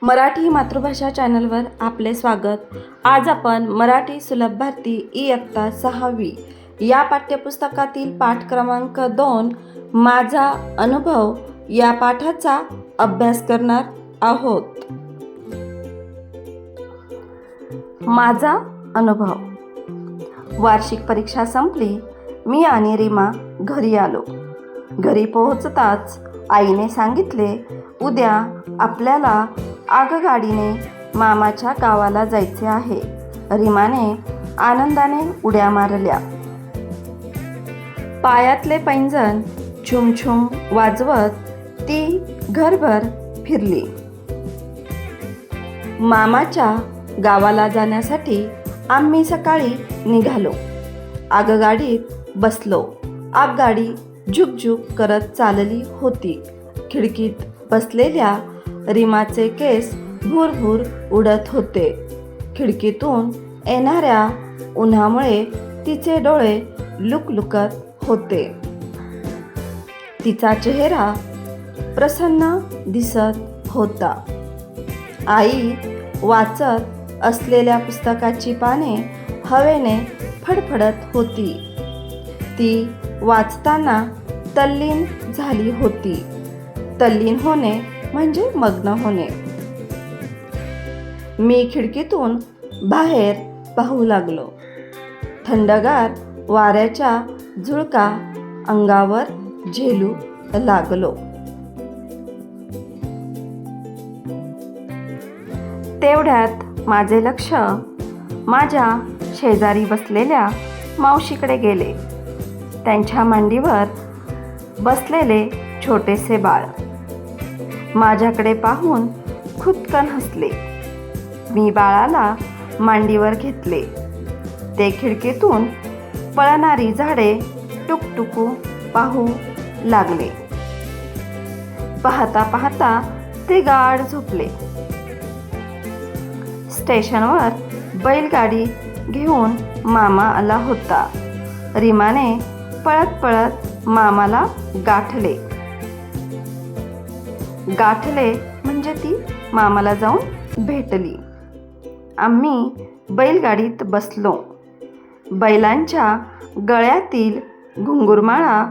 मराठी मातृभाषा चॅनलवर आपले स्वागत. आज आपण मराठी सुलभ भारती इयत्ता 6वी या पाठ्यपुस्तकातील पाठ क्रमांक 2 माझा अनुभव या पाठाचा अभ्यास करणार आहोत. माझा अनुभव. वार्षिक परीक्षा संपली. मी आणि रीमा घरी आलो. घरी पोहोचताच आईने सांगितले, उद्या आपल्याला आगगाडीने मामाच्या गावाला जायचे आहे. रीमाने आनंदाने उड्या मारल्या. पायातले पैंजण छुमछुम वाजवत ती घरभर फिरली. मामाच्या गावाला जाण्यासाठी आम्ही सकाळी निघालो. आगगाडीत बसलो. आगगाडी झुकझुक करत चालली होती. खिडकीत बसलेल्या रीमाचे केस भुरभुर उडत होते. खिडकीतून येणाऱ्या उन्हामुळे तिचे डोळे लुकलुकत होते. तिचा चेहरा प्रसन्न दिसत होता. आई वाचत असलेल्या पुस्तकाची पाने हवेने फडफडत होती. ती वाचताना तल्लीन झाली होती. तल्लीन होणे म्हणजे मग्न होणे. मी खिडकीतून बाहेर पाहू लागलो. थंडगार वाऱ्याच्या झुळका अंगावर झेलू लागलो. तेवढ्यात माझे लक्ष माझ्या शेजारी बसलेल्या मावशीकडे गेले. त्यांच्या मांडीवर बसलेले छोटेसे बाळ माझ्याकडे पाहून खुदकन हसले. मी बाळाला मांडीवर घेतले. ते खिडकीतून पळणारी झाडे टुकटुकू पाहू लागले. पाहता पाहता ते गाढ झोपले. स्टेशनवर बैलगाडी घेऊन मामा आला होता. रीमाने पळत पळत मामाला गाठले म्हणजे ती मामाला जाऊन भेटली. आम्ही बैलगाडीत बसलो. बैलांच्या गळ्यातील घुंगुरमाळा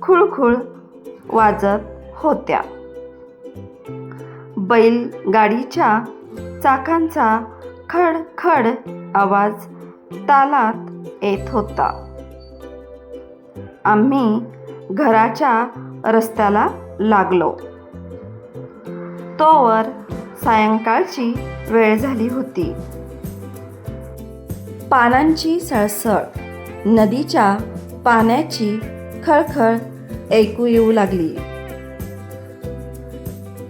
खुळखुळ वाजत होत्या. बैलगाडीच्या चाकांचा खडखड आवाज तालात येत होता. आम्ही घराच्या रस्त्याला लागलो. तोवर सायंकाळची वेळ झाली होती. पानांची सळसळ, नदीच्या पाण्याची खळखळ ऐकू येऊ लागली.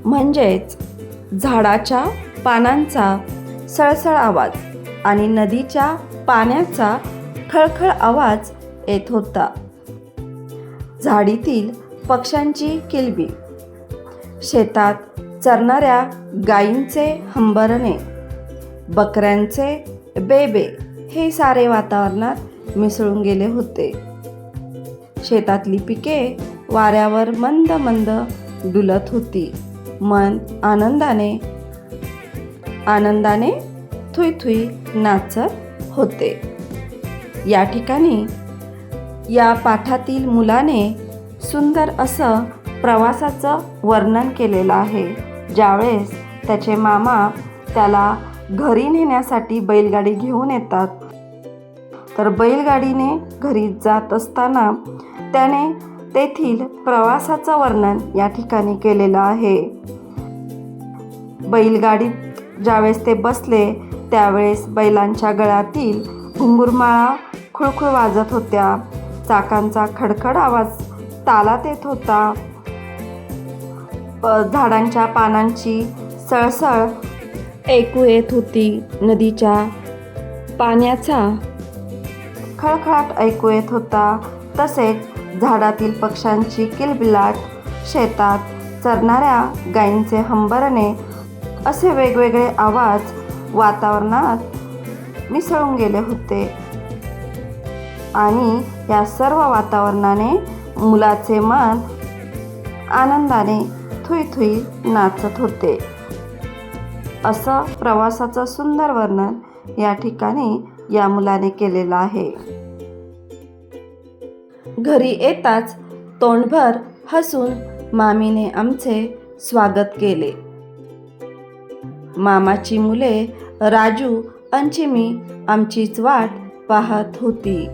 म्हणजेच झाडाच्या पानांचा सळसळ आवाज आणि नदीच्या पाण्याचा खळखळ आवाज येत होता. झाडीतील पक्ष्यांची किलबिल, शेतात चरणाऱ्या गायींचे हंबरणे, बकऱ्यांचे बेबे हे सारे वातावरणात मिसळून गेले होते. शेतातली पिके वाऱ्यावर मंद मंद डुलत होती. मन आनंदाने थुई थुई नाचत होते. या ठिकाणी या पाठातील मुलाने सुंदर असं प्रवासाचं वर्णन केलेलं आहे. ज्यावेळेस त्याचे मामा त्याला घरी नेण्यासाठी बैलगाडी घेऊन येतात, तर बैलगाडीने घरी जात असताना त्याने तेथील प्रवासाचं वर्णन या ठिकाणी केलेलं आहे. बैलगाडीत ज्यावेळेस ते बसले त्यावेळेस बैलांच्या गळ्यातील घुंगुरमाळा खुळखुळ वाजत होत्या. चाकांचा खडखड आवाज तालात येत होता. झाडांच्या पानांची सळसळ ऐकू येत होती. नदीच्या पाण्याचा खळखळाट ऐकू येत होता. तसेच झाडातील पक्ष्यांची किलबिलाट, शेतात चरणाऱ्या गायींचे हंबरणे असे वेगवेगळे आवाज वातावरणात मिसळून गेले होते. आणि या सर्व वातावरणाने मुलाचे मन आनंदाने थुई थुई नाचत होते. असं प्रवासाचं सुंदर वर्णन या ठिकाणी या मुलाने केलेलं आहे. घरी येताच तोंडभर हसून मामीने आमचे स्वागत केले. मामाची मुले राजू अंचिमी आमचीच वाट पाहत होती.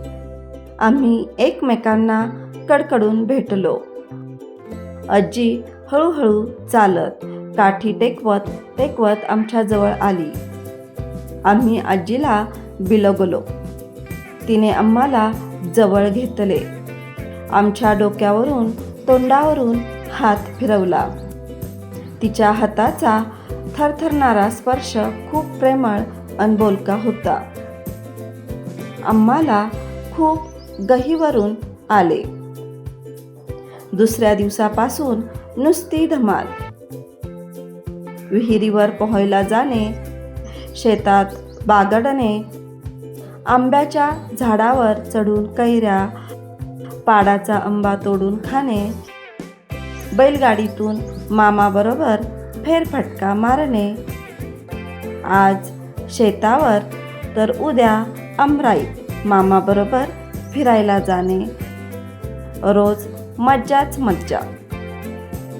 आम्ही एकमेकांना कडकडून भेटलो. आजी हळूहळू चालत काठी टेकवत टेकवत आमच्याजवळ आली. आम्ही आजीला बिलगलो. तिने आम्हाला जवळ घेतले. आमच्या डोक्यावरून तोंडावरून हात फिरवला. तिच्या हाताचा थरथरणारा स्पर्श खूप प्रेमळ आणि बोलका होता. आम्हाला खूप गहिवरून आले. दुसऱ्या दिवसापासून नुसती धमाल. विहिरीवर पोहायला जाणे, शेतात बागडणे, आंब्याच्या झाडावर चढून कैऱ्या, पाडाचा आंबा तोडून खाणे, बैलगाडीतून मामाबरोबर फेरफटका मारणे, आज शेतावर तर उद्या आमराईत मामाबरोबर फिरायला जाणे, रोज मज्जाच मज्जा.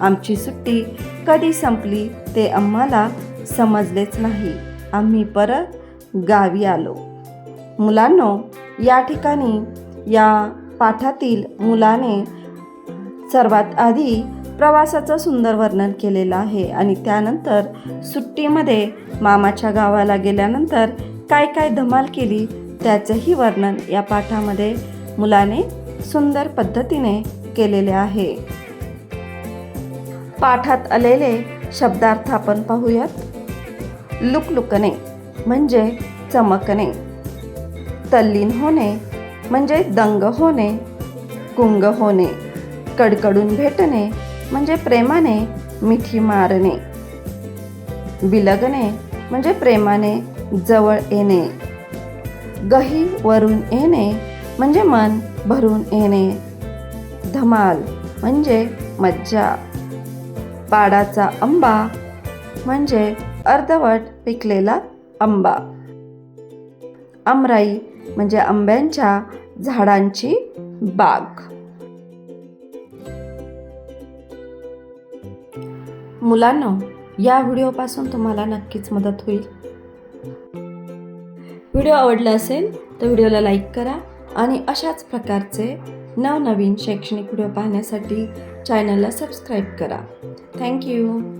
आमची सुट्टी कधी संपली ते आम्हाला समजलेच नाही. आम्ही परत गावी आलो. मुलांनो, या ठिकाणी या पाठातील मुलाने सर्वात आधी प्रवासाचं सुंदर वर्णन केलेलं आहे आणि त्यानंतर सुट्टीमध्ये मामाच्या गावाला गेल्यानंतर काय काय धमाल केली त्याचंही वर्णन या पाठामध्ये मुलाने सुंदर पद्धतीने केलेले आहे. पाठात आलेले शब्दार्थ आपण पाहूयात. लुकलुकणे म्हणजे चमकणे, तल्लीन होणे म्हणजे दंग होणे, गुंग होणे, कडकडून भेटणे म्हणजे प्रेमाने मिठी मारणे, बिलगणे म्हणजे प्रेमाने जवळ येणे, गही वरून येणे म्हणजे मन भरून येणे, धमाल म्हणजे मज्जा, पाडाचा आंबा म्हणजे अर्धवट पिकलेला आंबा, आमराई म्हणजे आंब्यांच्या झाडांची बाग. मुलांनो, या व्हिडिओपासून तुम्हाला नक्कीच मदत होईल. व्हिडिओ आवडला असेल तर व्हिडिओला लाईक करा आणि अशाच प्रकारचे नवनवीन शैक्षणिक व्हिडिओ पाहण्यासाठी चॅनलला सबस्क्राईब करा. थँक्यू.